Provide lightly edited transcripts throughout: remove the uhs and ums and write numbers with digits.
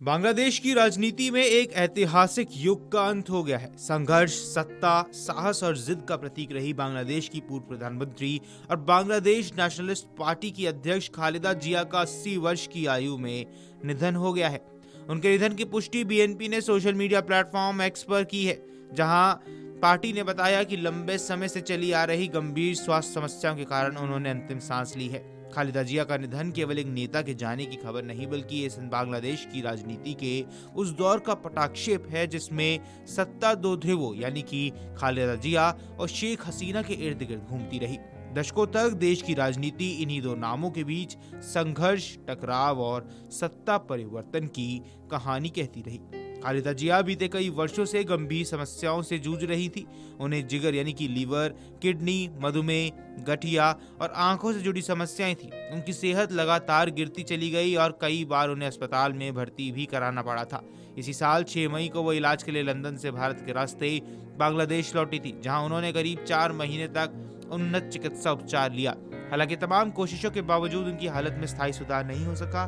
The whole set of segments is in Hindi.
बांग्लादेश की राजनीति में एक ऐतिहासिक युग का अंत हो गया है। संघर्ष, सत्ता, साहस और जिद का प्रतीक रही बांग्लादेश की पूर्व प्रधानमंत्री और बांग्लादेश नेशनलिस्ट पार्टी की अध्यक्ष खालिदा जिया का 80 वर्ष की आयु में निधन हो गया है। उनके निधन की पुष्टि बीएनपी ने सोशल मीडिया प्लेटफॉर्म एक्स पर की है, जहां पार्टी ने बताया कि लंबे समय से चली आ रही गंभीर स्वास्थ्य समस्याओं के कारण उन्होंने अंतिम सांस ली है। खालिदा जिया का निधन केवल एक नेता के जाने की खबर नहीं, बल्कि ये बांग्लादेश की राजनीति के उस दौर का पटाक्षेप है जिसमें सत्ता दो ध्रुवों यानी कि खालिदा जिया और शेख हसीना के इर्द गिर्द घूमती रही। दशकों तक देश की राजनीति इन्हीं दो नामों के बीच संघर्ष, टकराव और सत्ता परिवर्तन की कहानी कहती रही। खालिदा जिया बीते कई वर्षों से गंभीर समस्याओं से जूझ रही थी। उन्हें जिगर यानी कि लीवर, किडनी, मधुमेह, गठिया और आंखों से जुड़ी समस्याएं थी। उनकी सेहत लगातार गिरती चली गई और कई बार उन्हें अस्पताल में भर्ती भी कराना पड़ा था। इसी साल 6 मई को वो इलाज के लिए लंदन से भारत के रास्ते बांग्लादेश लौटी थी, जहां उन्होंने करीब 4 महीने तक उन्नत चिकित्सा उपचार लिया। हालांकि तमाम कोशिशों के बावजूद उनकी हालत में स्थायी सुधार नहीं हो सका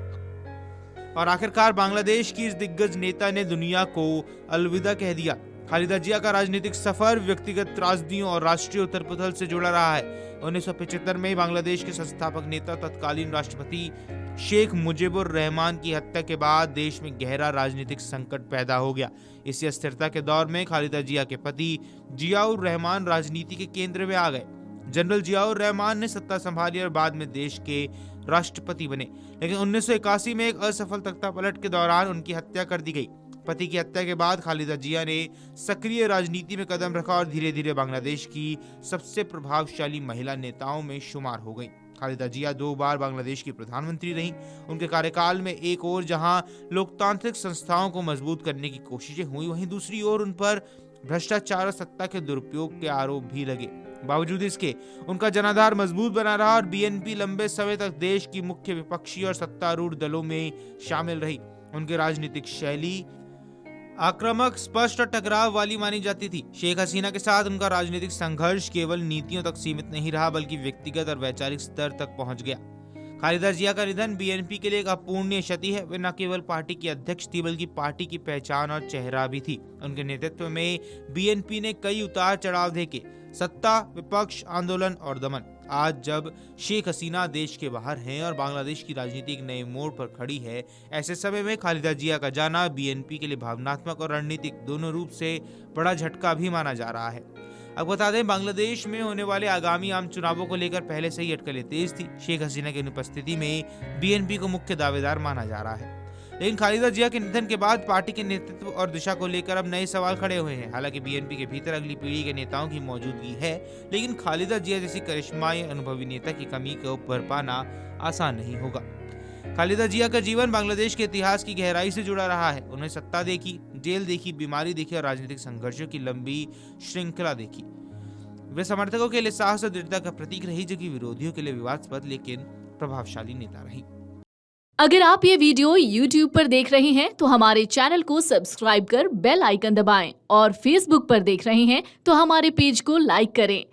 और आखिरकार बांग्लादेश की इस दिग्गज नेता ने दुनिया को अलविदा कह दिया। खालिदा जिया का राजनीतिक सफर व्यक्तिगत त्रासदियों और राष्ट्रीय उथल-पुथल से जुड़ा रहा है। 1975 में बांग्लादेश के संस्थापक नेता तत्कालीन राष्ट्रपति शेख मुजीबुर रहमान की हत्या के बाद देश में गहरा राजनीतिक संकट पैदा हो गया। इसी अस्थिरता के दौर में खालिदा जिया के पति जियाउर रहमान राजनीति के केंद्र में आ गए। जनरल जियाउर रहमान ने सत्ता संभाली और बाद में देश के राष्ट्रपति बने, लेकिन 1981 में एक असफल तख्तापलट के दौरान उनकी हत्या कर दी गई। पति की हत्या के बाद खालिदा जिया ने सक्रिय राजनीति में कदम रखा और धीरे धीरे बांग्लादेश की सबसे प्रभावशाली महिला नेताओं में शुमार हो गई। खालिदा जिया 2 बार बांग्लादेश की प्रधानमंत्री रहीं। उनके कार्यकाल में एक ओर जहां लोकतांत्रिक संस्थाओं को मजबूत करने की कोशिशें हुई, वहीं दूसरी ओर उन पर भ्रष्टाचार और सत्ता के दुरुपयोग के आरोप भी लगे। बावजूद इसके उनका जनाधार मजबूत बना रहा और बीएनपी लंबे समय तक देश की मुख्य विपक्षी और सत्तारूढ़ दलों में शामिल रही। उनकी राजनीतिक शैली आक्रामक, स्पष्ट और टकराव वाली मानी जाती थी। शेख हसीना के साथ उनका राजनीतिक संघर्ष केवल नीतियों तक सीमित नहीं रहा, बल्कि व्यक्तिगत और वैचारिक स्तर तक पहुंच गया। खालिदा जिया का निधन बीएनपी के लिए एक अपूर्णीय क्षति है। वे न केवल पार्टी की अध्यक्ष थी, बल्कि पार्टी की पहचान और चेहरा भी थी। उनके नेतृत्व में बीएनपी ने कई उतार चढ़ाव देखे, सत्ता, विपक्ष, आंदोलन और दमन। आज जब शेख हसीना देश के बाहर हैं और बांग्लादेश की राजनीति एक नए मोड़ पर खड़ी है, ऐसे समय में खालिदा जिया का जाना बीएनपी के लिए भावनात्मक और रणनीतिक दोनों रूप से बड़ा झटका भी माना जा रहा है। अब बता दें, बांग्लादेश में होने वाले आगामी आम चुनावों को लेकर पहले से ही अटकलें तेज थी। शेख हसीना की अनुपस्थिति में बीएनपी को मुख्य दावेदार माना जा रहा है, लेकिन खालिदा जिया के निधन के बाद पार्टी के नेतृत्व और दिशा को लेकर अब नए सवाल खड़े हुए हैं। हालांकि बीएनपी के भीतर अगली पीढ़ी के नेताओं की मौजूदगी है, लेकिन खालिदा जिया जैसी करिश्माई अनुभवी नेता की कमी को भर पाना आसान नहीं होगा। खालिदा जिया का जीवन बांग्लादेश के इतिहास की गहराई से जुड़ा रहा है। उन्हें सत्ता देखी, जेल देखी, बीमारी देखी और राजनीतिक संघर्षों की लंबी श्रृंखला देखी। वे समर्थकों के लिए साहस और दृढ़ता का प्रतीक रही, जो कि विरोधियों के लिए विवादास्पद लेकिन प्रभावशाली नेता रही। अगर आप ये वीडियो YouTube पर देख रहे हैं तो हमारे चैनल को सब्सक्राइब कर बेल आइकन दबाएं और Facebook पर देख रहे हैं तो हमारे पेज को लाइक करें।